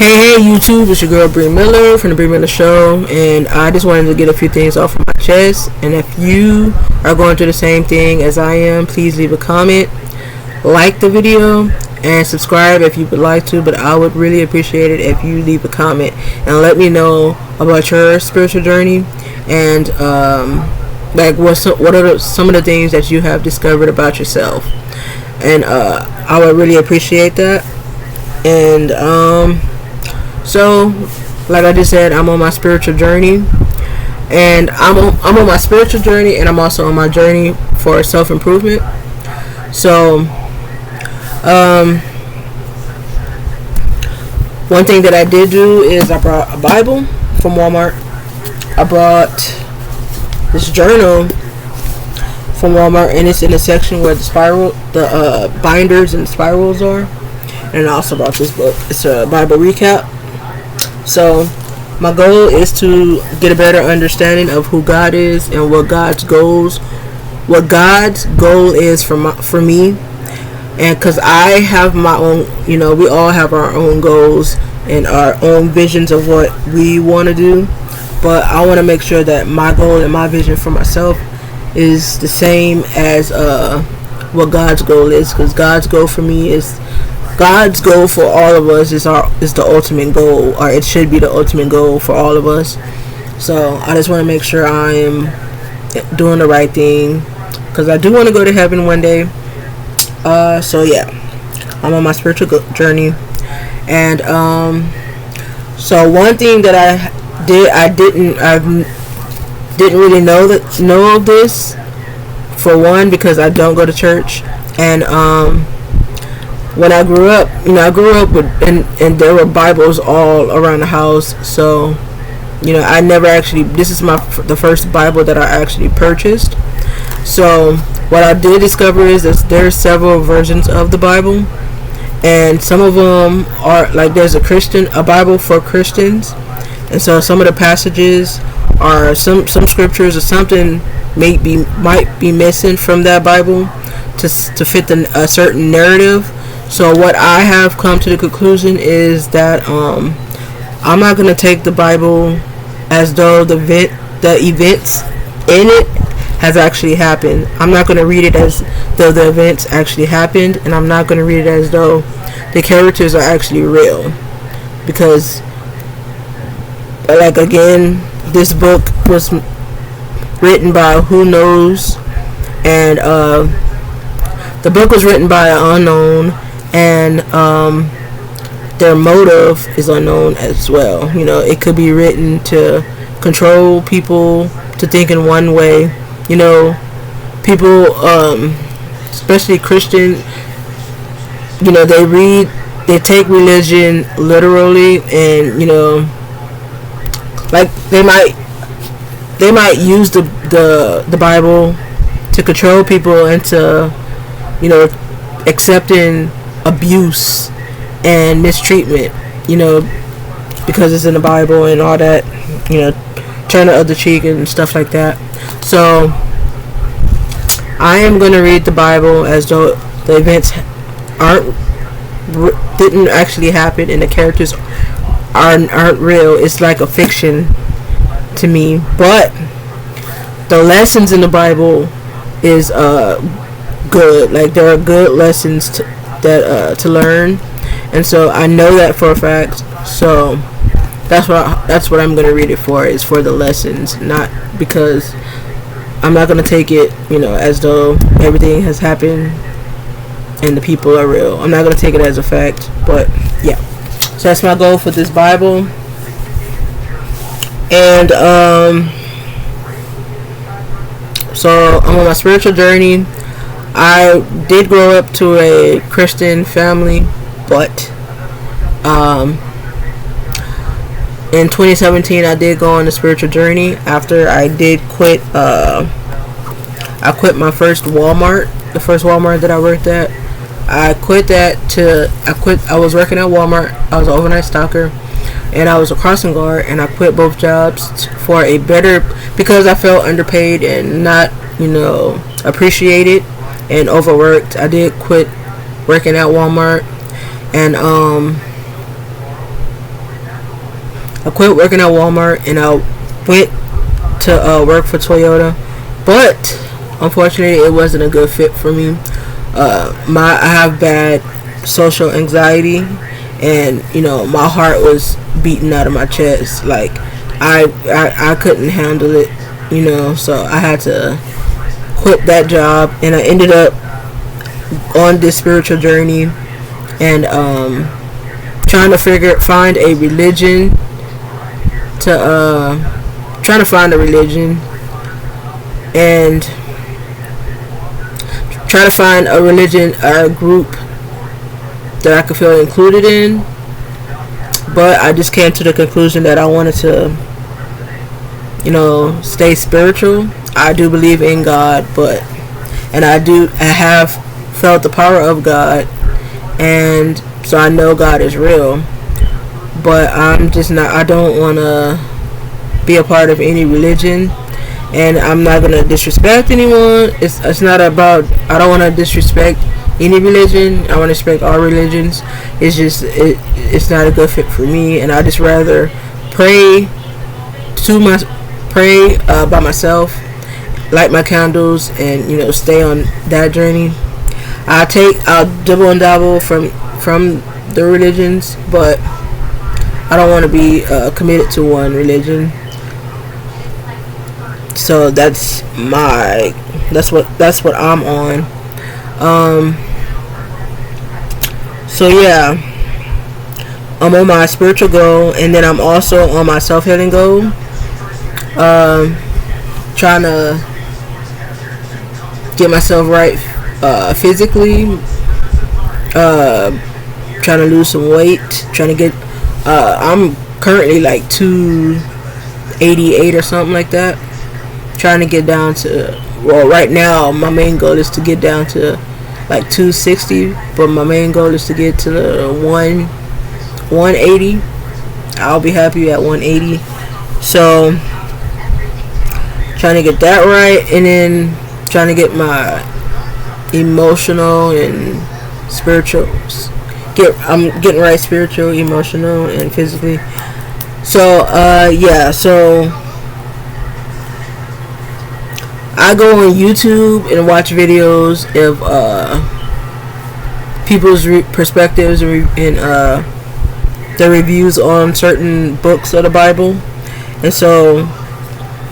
Hey YouTube, it's your girl Bree Miller from the Bree Miller Show, and I just wanted to get a few things off of my chest. And if you are going through the same thing as I am, please leave a comment, like the video, and subscribe if you would like to. But I would really appreciate it if you leave a comment and let me know about your spiritual journey and like what are some of the things that you have discovered about yourself. And I would really appreciate that. And so, like I just said, I'm on my spiritual journey, and I'm on my spiritual journey, and I'm also on my journey for self-improvement. So, one thing that I did do is I brought a Bible from Walmart. I brought this journal from Walmart, and it's in a section where the binders and spirals are. And I also brought this book. It's a Bible recap. So my goal is to get a better understanding of who God is and what God's goal is for me. And because I have my own, we all have our own goals and our own visions of what we want to do. But I want to make sure that my goal and my vision for myself is the same as what God's goal is. Because God's goal for me is God's goal for all of us is the ultimate goal, or it should be the ultimate goal for all of us. So I just want to make sure I am doing the right thing, because I do want to go to heaven one day. So yeah, I'm on my spiritual journey, and so one thing that I didn't really know of this, for one, because I don't go to church. And when I grew up, with and there were Bibles all around the house. So, I never actually. This is the first Bible that I actually purchased. So, what I did discover is that there's several versions of the Bible, and some of them are like there's a Bible for Christians, and so some of the passages are some scriptures or something might be missing from that Bible to fit a certain narrative. So what I have come to the conclusion is that I'm not going to take the Bible as though the events in it has actually happened. I'm not going to read it as though the events actually happened, and I'm not going to read it as though the characters are actually real. Because, like, again, this book was written by who knows, and the book was written by an unknown, and their motive is unknown as well. It could be written to control people to think in one way. People, especially Christian, they take religion literally, and like they might use the Bible to control people into accepting abuse and mistreatment, because it's in the Bible and all that, turn the other cheek and stuff like that. So I am going to read the Bible as though the events didn't actually happen and the characters aren't real. It's like a fiction to me, but the lessons in the Bible is good. Like, there are good lessons to learn, and so I know that for a fact. So that's what I'm gonna read it for. Is for the lessons, not because I'm not gonna take it as though everything has happened and the people are real. I'm not gonna take it as a fact. But yeah, so that's my goal for this Bible. And so I'm on my spiritual journey. I did grow up to a Christian family, but in 2017 I did go on a spiritual journey after I did quit. I quit my first Walmart, the first Walmart that I worked at. I was working at Walmart. I was an overnight stalker, and I was a crossing guard, and I quit both jobs for because I felt underpaid and not appreciated and overworked. I did quit working at Walmart, and I quit working at Walmart and I went to work for Toyota, but unfortunately it wasn't a good fit for me. I have bad social anxiety, and my heart was beating out of my chest. Like I couldn't handle it, so I had to quit that job, and I ended up on this spiritual journey, and trying to find a religion trying to find a religion and try to find a religion or a group that I could feel included in. But I just came to the conclusion that I wanted to stay spiritual. I do believe in God, and I have felt the power of God, and so I know God is real. But I don't want to be a part of any religion, and I'm not going to disrespect anyone. It's not about, I don't want to disrespect any religion. I want to respect all religions. It's just, it's not a good fit for me, and I just rather pray by myself, light my candles, and stay on that journey. I'll dibble and dabble from the religions, but I don't want to be committed to one religion. So that's what I'm on. So yeah, I'm on my spiritual goal, and then I'm also on my self-healing goal. Trying to get myself right physically. Trying to lose some weight. Trying to get. I'm currently like 288 or something like that. Trying to get down to. Well, right now my main goal is to get down to like 260, but my main goal is to get to the 180. I'll be happy at 180. So trying to get that right, and then trying to get my emotional and spiritual. I'm getting right spiritual, emotional, and physically. So yeah. So I go on YouTube and watch videos of people's perspectives and their reviews on certain books of the Bible. And so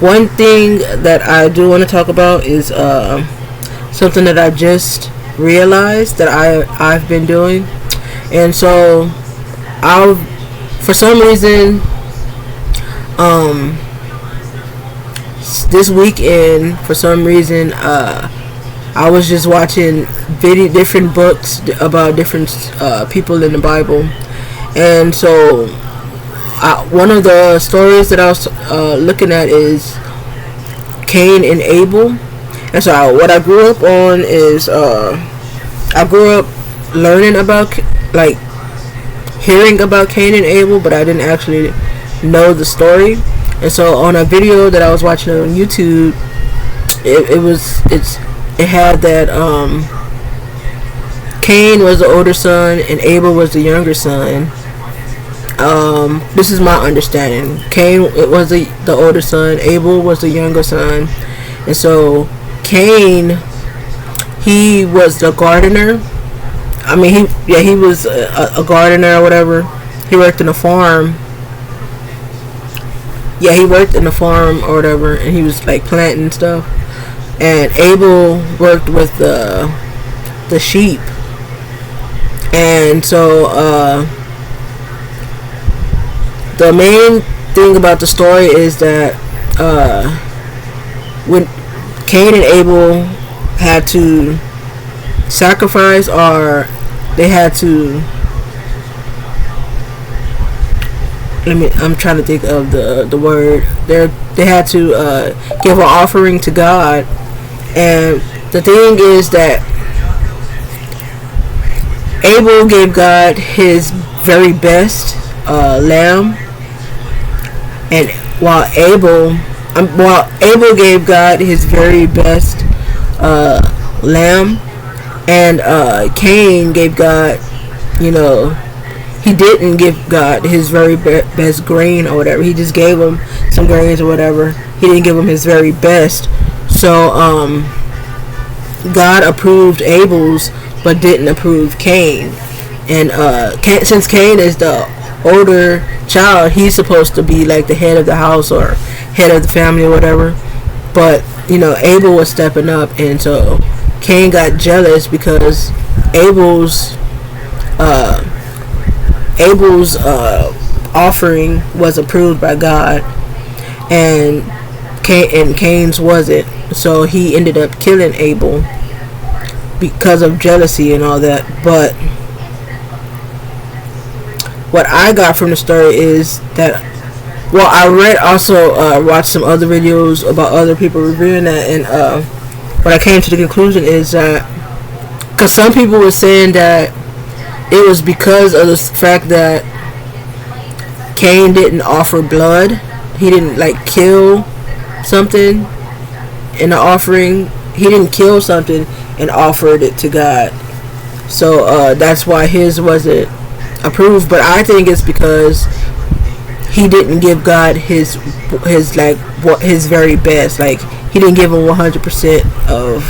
one thing that I do want to talk about is something that I just realized that I've been doing. And so for some reason, this weekend, for some reason, I was just watching different books about different people in the Bible. And so one of the stories that I was looking at is Cain and Abel. And so what I grew up on is I grew up learning about, like, hearing about Cain and Abel, but I didn't actually know the story. And so on a video that I was watching on YouTube, it had that Cain was the older son and Abel was the younger son. This is my understanding. Cain was the older son, Abel was the younger son. And so Cain, he was the gardener. I mean, he was a gardener or whatever. He worked in a farm. Yeah, he worked in a farm or whatever, and he was like planting stuff. And Abel worked with the sheep. And so the main thing about the story is that when Cain and Abel had to sacrifice, or they had to, I'm trying to think of the word. They had to give an offering to God. And the thing is that Abel gave God his very best lamb, and while Abel gave God his very best lamb, and Cain gave God, he didn't give God his very best grain or whatever. He just gave him some grains or whatever. He didn't give him his very best. So God approved Abel's but didn't approve Cain. And since Cain is the older child, he's supposed to be like the head of the house or head of the family or whatever. But Abel was stepping up, and so Cain got jealous because Abel's offering was approved by God, and Cain's wasn't. So he ended up killing Abel because of jealousy and all that. But what I got from the story is that, well, I watched some other videos about other people reviewing that, and what I came to the conclusion is that, because some people were saying that it was because of the fact that Cain didn't offer blood, he didn't like kill something in the offering, he didn't kill something and offered it to God, so that's why his wasn't approved. But I think it's because he didn't give God his very best. Like, he didn't give him 100% of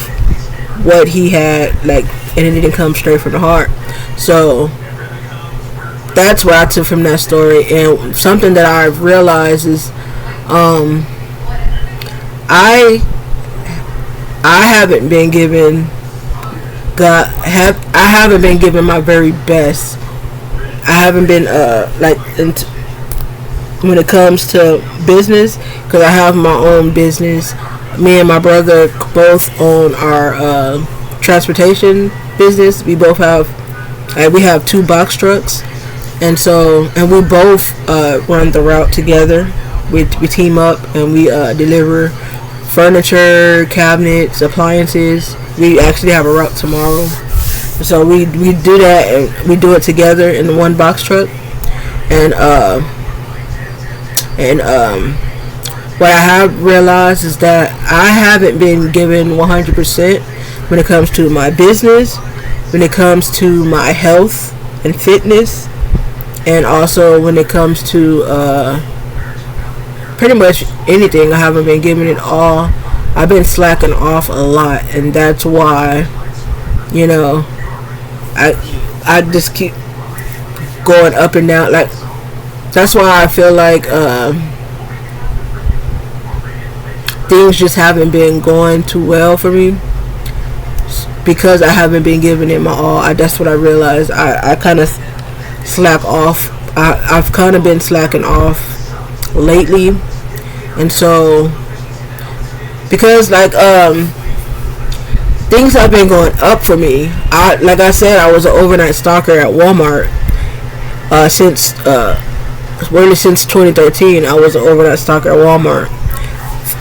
what he had, like, and it didn't come straight from the heart. So that's what I took from that story. And something that I've realized is I haven't been given I haven't been given my very best. I haven't been when it comes to business, because I have my own business. Me and my brother both own our transportation business. We both have we have 2 box trucks, and we both run the route together. We team up and we deliver furniture, cabinets, appliances. We actually have a route tomorrow, so we do that, and we do it together in the one box truck. And what I have realized is that I haven't been given 100% when it comes to my business, when it comes to my health and fitness, and also when it comes to pretty much anything. I haven't been given it all. I've been slacking off a lot, and that's why I just keep going up and down. Like, that's why I feel like things just haven't been going too well for me, because I haven't been giving it my all. That's what I realized. I kind of slack off. I've kind of been slacking off lately, and so because things have been going up for me. Like I said, I was an overnight stalker at Walmart since 2013. I was an overnight stalker at Walmart.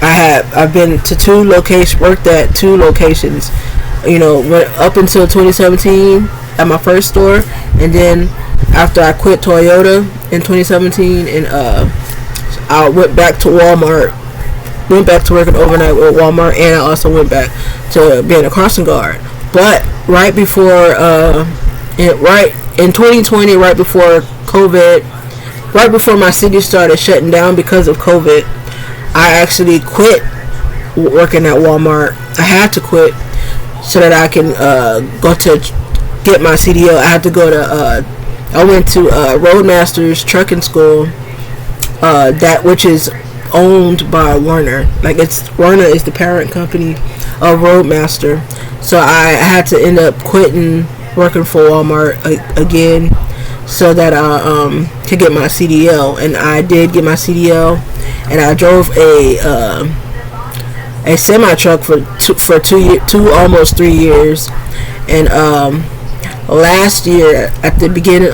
I've been to 2 locations, worked at 2 locations, went up until 2017 at my first store, and then after I quit Toyota in 2017, and I went back to Walmart, went back to working overnight with Walmart, and I also went back to being a crossing guard. But right before in 2020, right before COVID, right before my city started shutting down because of COVID, I actually quit working at Walmart. I had to quit so that I can go to get my CDL. I had to go to I went to Roadmaster's trucking school, which is owned by Werner. Like, Werner is the parent company of Roadmaster. So I had to end up quitting working for Walmart again, so that I could get my CDL. And I did get my CDL, and I drove a semi truck for almost 3 years. And last year, at the beginning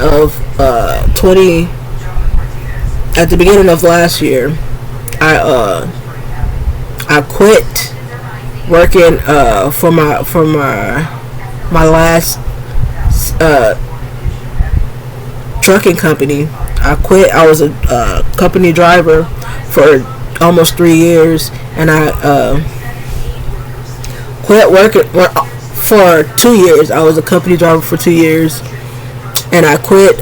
of last year, I quit working for my last trucking company. I quit. I was a company driver for almost 3 years, and I quit working for 2 years. I was a company driver for 2 years, and I quit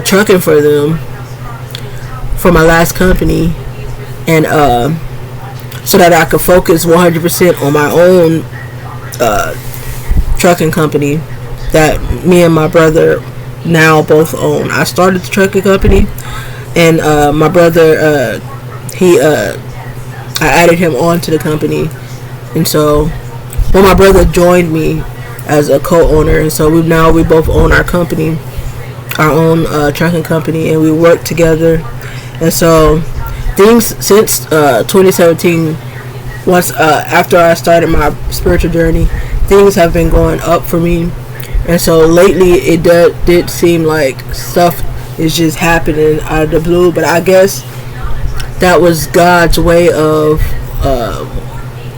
trucking for them for my last company, and so that I could focus 100% on my own trucking company that me and my brother now both own. I started the trucking company, and my brother I added him onto the company, and so my brother joined me as a co-owner, and so we both own our company, our own trucking company, and we work together. And so things since 2017, once after I started my spiritual journey, things have been going up for me. And so lately it did seem like stuff is just happening out of the blue, but I guess that was God's way of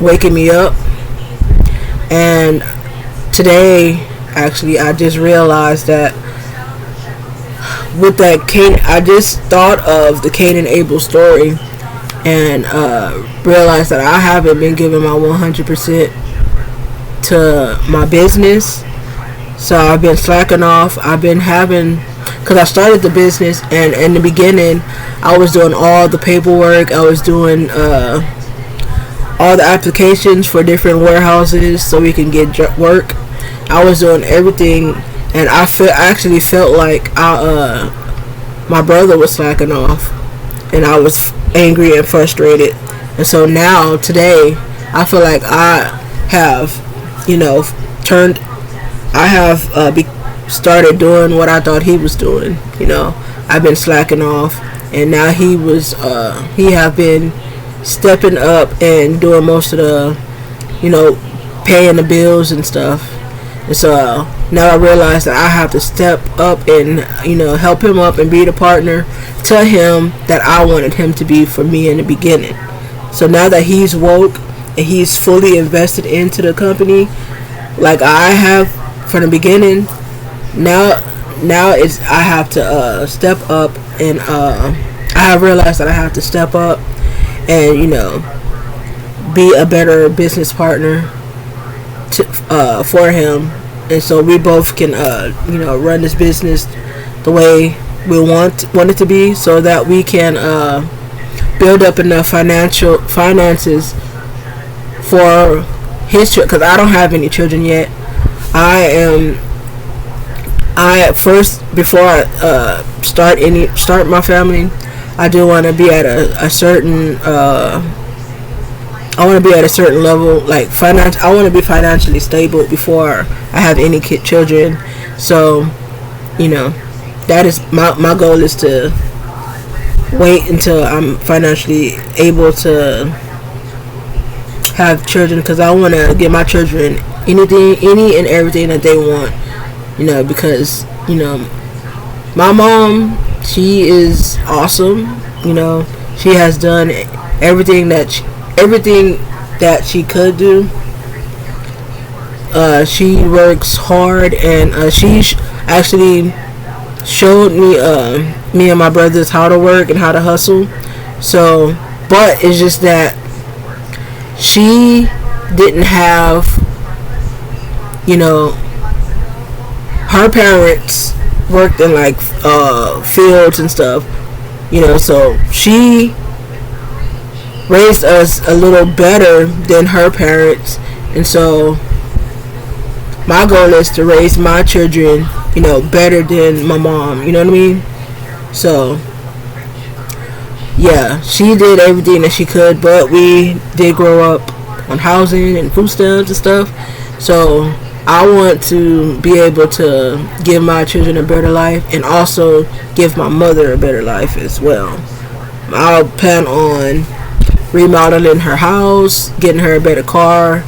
waking me up. And today, actually, I just realized that with that I just thought of the Cain and Abel story, and realized that I haven't been giving my 100% to my business. So I've been slacking off. Because I started the business, and in the beginning, I was doing all the paperwork. I was doing all the applications for different warehouses so we can get work. I was doing everything, and I actually felt like my brother was slacking off, and I was angry and frustrated. And so now, today, I feel like I have, started doing what I thought he was doing. I've been slacking off, and now he have been stepping up and doing most of the, paying the bills and stuff. And so now I realize that I have to step up and, help him up and be the partner to him that I wanted him to be for me in the beginning. So now that he's woke and he's fully invested into the company, like I have from the beginning, now I have to step up, and I have realized that I have to step up and be a better business partner for him, and so we both can run this business the way we want it to be, so that we can build up enough finances for his children, because I don't have any children yet. Before I start my family, I do want to be at a certain I want to be at a certain level, like I want to be financially stable before I have any children. So, that is my goal, is to wait until I'm financially able to have children, because I want to give my children any and everything that they want. Because my mom, she is awesome. She has done everything that she could do. She works hard, and she actually showed me and my brothers how to work and how to hustle. So, but it's just that she didn't have, her parents worked in like fields and stuff, so she raised us a little better than her parents. And so my goal is to raise my children, better than my mom, you know what I mean? So yeah, she did everything that she could, but we did grow up on housing and food stamps and stuff. So I want to be able to give my children a better life, and also give my mother a better life as well. I'll plan on remodeling her house, getting her a better car.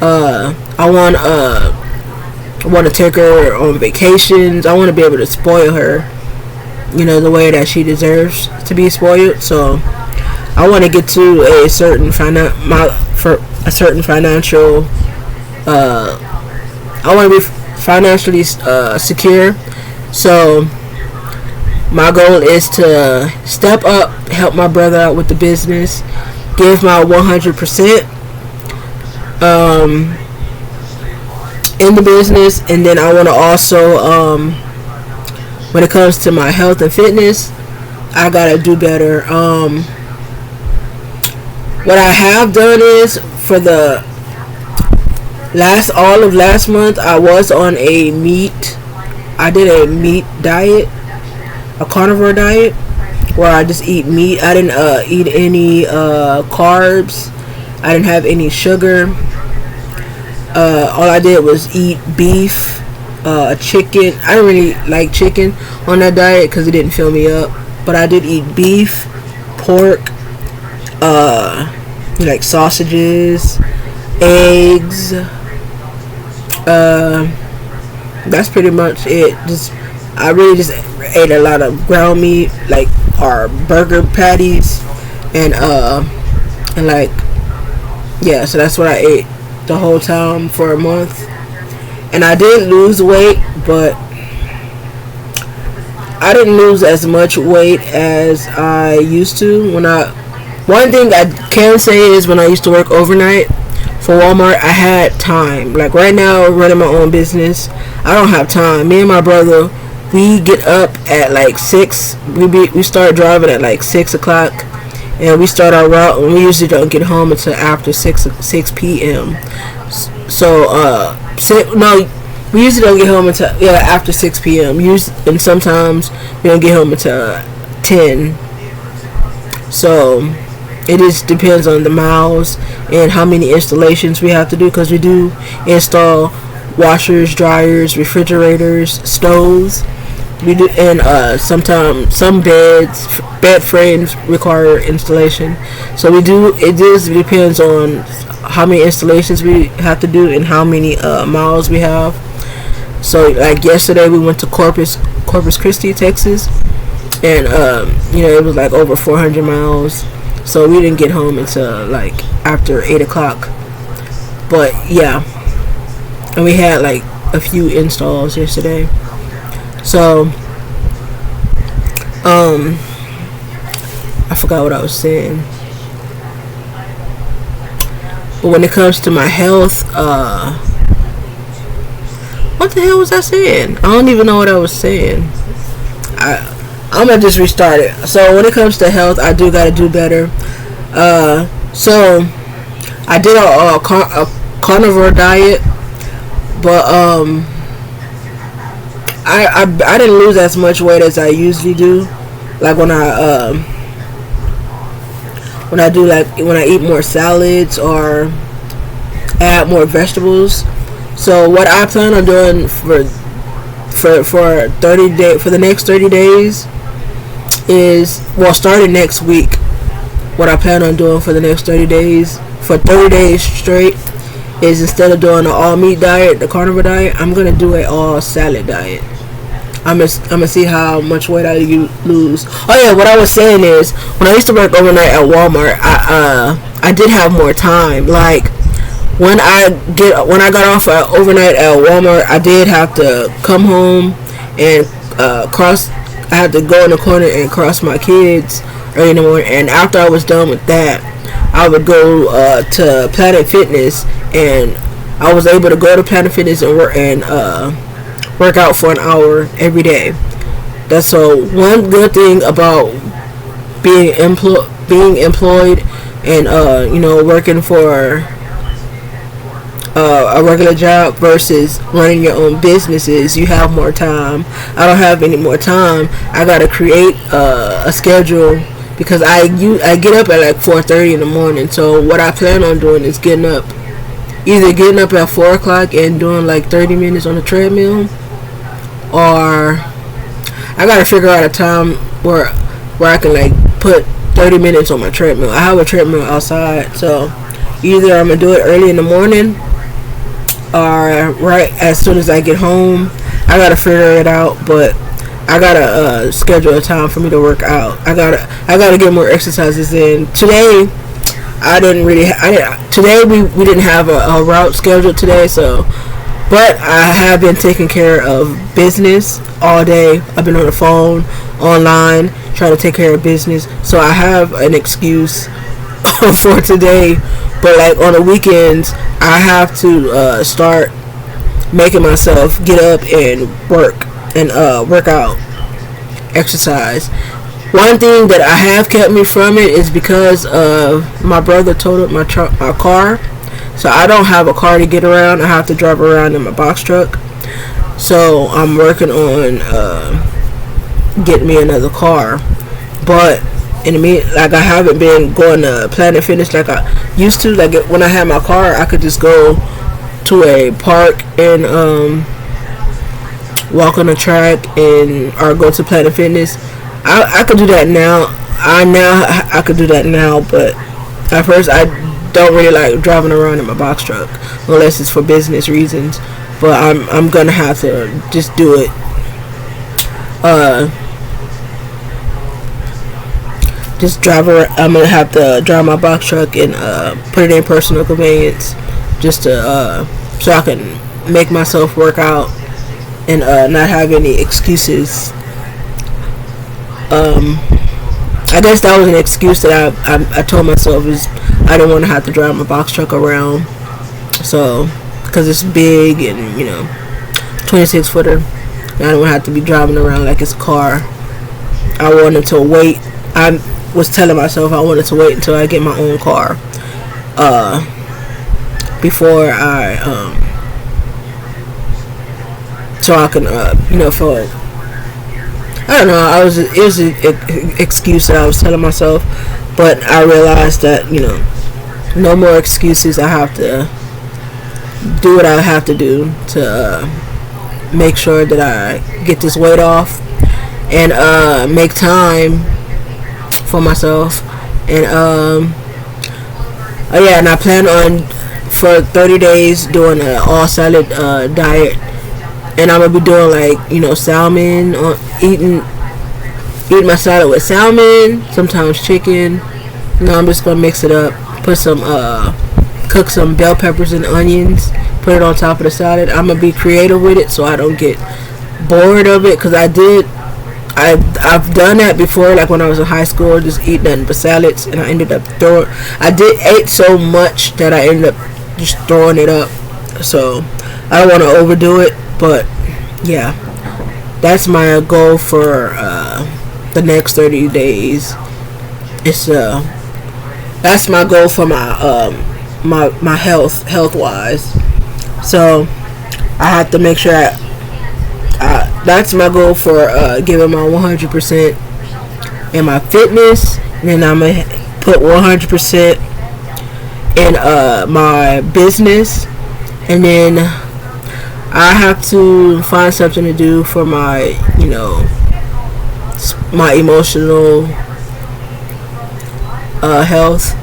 I want to take her on vacations. I want to be able to spoil her, the way that she deserves to be spoiled. So I want to get to a certain financial. I want to be financially secure. So my goal is to step up, help my brother out with the business, give my 100% in the business, and then I want to also when it comes to my health and fitness, I gotta do better. What I have done is, for the all of last month, I was on a meat. I did a meat diet, a carnivore diet, where I just eat meat. I didn't eat any carbs. I didn't have any sugar. All I did was eat beef, chicken. I didn't really like chicken on that diet because it didn't fill me up. But I did eat beef, pork, like sausages, eggs. That's pretty much it. I really just ate a lot of ground meat, like our burger patties, and like, yeah. So that's what I ate the whole time for a month, and I did lose weight, but I didn't lose as much weight as I used to. One thing I can say is, when I used to work overnight for Walmart, I had time. Like right now, running my own business, I don't have time. Me and my brother, we get up at like 6. We start driving at like 6 o'clock, and we start our route, and we usually don't get home until after 6 p.m. So we usually don't get home until after 6 p.m. And sometimes we don't get home until 10. So it just depends on the miles and how many installations we have to do, because we do install washers, dryers, refrigerators, stoves. We do, and sometimes some bed frames require installation. So we do. It just depends on how many installations we have to do and how many miles we have. So like yesterday, we went to Corpus Christi, Texas, and it was like over 400 miles. So we didn't get home until like after 8 o'clock. But yeah, and we had like a few installs yesterday. So I forgot what I was saying. But when it comes to my health, what the hell was I saying? I don't even know what I was saying. I'm gonna just restart it. So when it comes to health, I do gotta do better. So I did a carnivore diet, but I didn't lose as much weight as I usually do. Like when I eat more salads or add more vegetables. So what I plan on doing for the next 30 days is, well, starting next week, what I plan on doing for the next 30 days, for 30 days straight, is instead of doing an all meat diet, the carnivore diet, I'm gonna do an all salad diet. I'm gonna see how much weight I lose. Oh yeah, what I was saying is, when I used to work overnight at Walmart, I did have more time. Like when I got off overnight at Walmart, I did have to come home and I had to go in the corner and cross my kids early in the morning. And after I was done with that, I would go to Planet Fitness, and I was able to go to Planet Fitness and work out for an hour every day. That's so one good thing about being employed and working for a regular job versus running your own businesses. You have more time. I don't have any more time. I gotta create a schedule, because I get up at like 4:30 in the morning. So what I plan on doing is either getting up at 4 o'clock and doing like 30 minutes on the treadmill, or I gotta figure out a time where I can like put 30 minutes on my treadmill. I have a treadmill outside, so either I'm gonna do it early in the morning or right as soon as I get home. I gotta figure it out, but I gotta schedule a time for me to work out. I gotta get more exercises in. Today today we didn't have a route scheduled today, so. But I have been taking care of business all day. I've been on the phone, online, trying to take care of business. So I have an excuse for today. But like on the weekends, I have to start making myself get up and work out. exercise. One thing that I have kept me from it is because of my brother totaled my car, so I don't have a car to get around. I have to drive around in my box truck. So I'm working on getting me another car, but in the mean, like, I haven't been going to Planet Fitness like I used to. Like, when I had my car, I could just go to a park and walk on the track and or go to Planet Fitness. I could do that now. I could do that now, but at first I don't really like driving around in my box truck unless it's for business reasons. But I'm gonna have to just do it. Just drive around. I'm gonna have to drive my box truck and put it in personal conveyance, just to so I can make myself work out and not have any excuses. I guess that was an excuse that I told myself, is I didn't want to have to drive my box truck around. So, because it's big and 26 footer, and I don't have to be driving around like it's a car. I wanted to wait. I was telling myself I wanted to wait until I get my own car before I so I can for I don't know. It was an excuse that I was telling myself, but I realized that no more excuses. I have to do what I have to do to make sure that I get this weight off and make time for myself. And and I plan on for 30 days doing an all salad diet. And I'm gonna be doing salmon, eating my salad with salmon, sometimes chicken. I'm just gonna mix it up. Put some, cook some bell peppers and onions. Put it on top of the salad. I'm gonna be creative with it so I don't get bored of it. Cause I've done that before. Like when I was in high school, just eat nothing but salads, and I ended up ate so much that I ended up just throwing it up. So I don't want to overdo it. But yeah, that's my goal for the next 30 days. It's that's my goal for my my health wise. So I have to make sure that's my goal for giving my 100% in my fitness. And then I'm gonna put 100% in my business, and then I have to find something to do for my, my emotional health,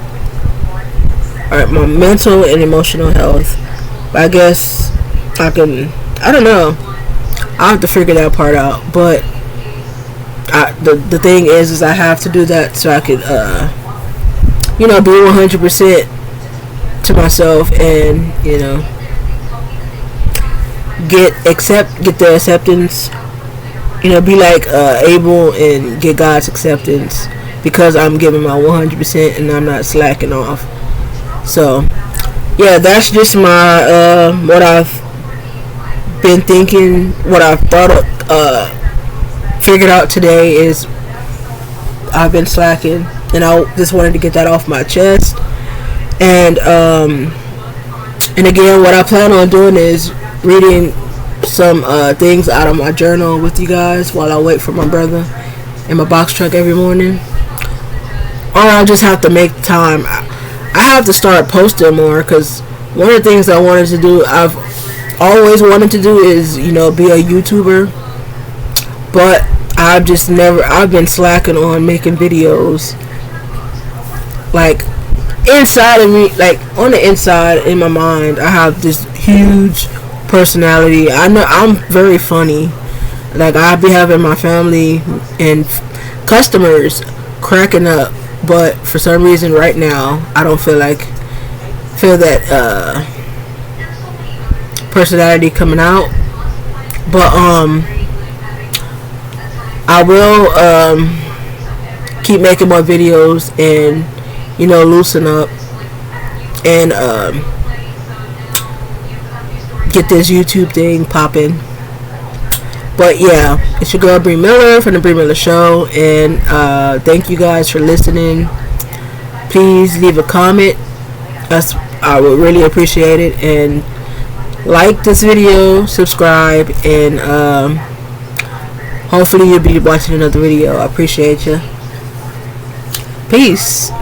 or my mental and emotional health. I guess I don't know. I have to figure that part out. But the thing is I have to do that so I could, be 100% to myself and, get the acceptance, be like Abel and get God's acceptance, because I'm giving my 100% and I'm not slacking off. So yeah, that's just my what I've been thinking, what I've thought of, figured out today is I've been slacking, and I just wanted to get that off my chest. And again, what I plan on doing is reading some things out of my journal with you guys while I wait for my brother in my box truck every morning. Or I'll just have to make time. I have to start posting more, because one of the things I wanted to do, I've always wanted to do, is be a YouTuber. But I've been slacking on making videos. Like inside of me, like on the inside in my mind, I have this huge personality. I know I'm very funny. Like, I be having my family and customers cracking up, but for some reason right now I don't feel that personality coming out. But I will keep making more videos and loosen up and get this YouTube thing popping. But yeah, it's your girl Bree Miller from the Bree Miller Show, and thank you guys for listening. Please leave a comment. I would really appreciate it, and like this video, subscribe, and hopefully you'll be watching another video. I appreciate you. Peace.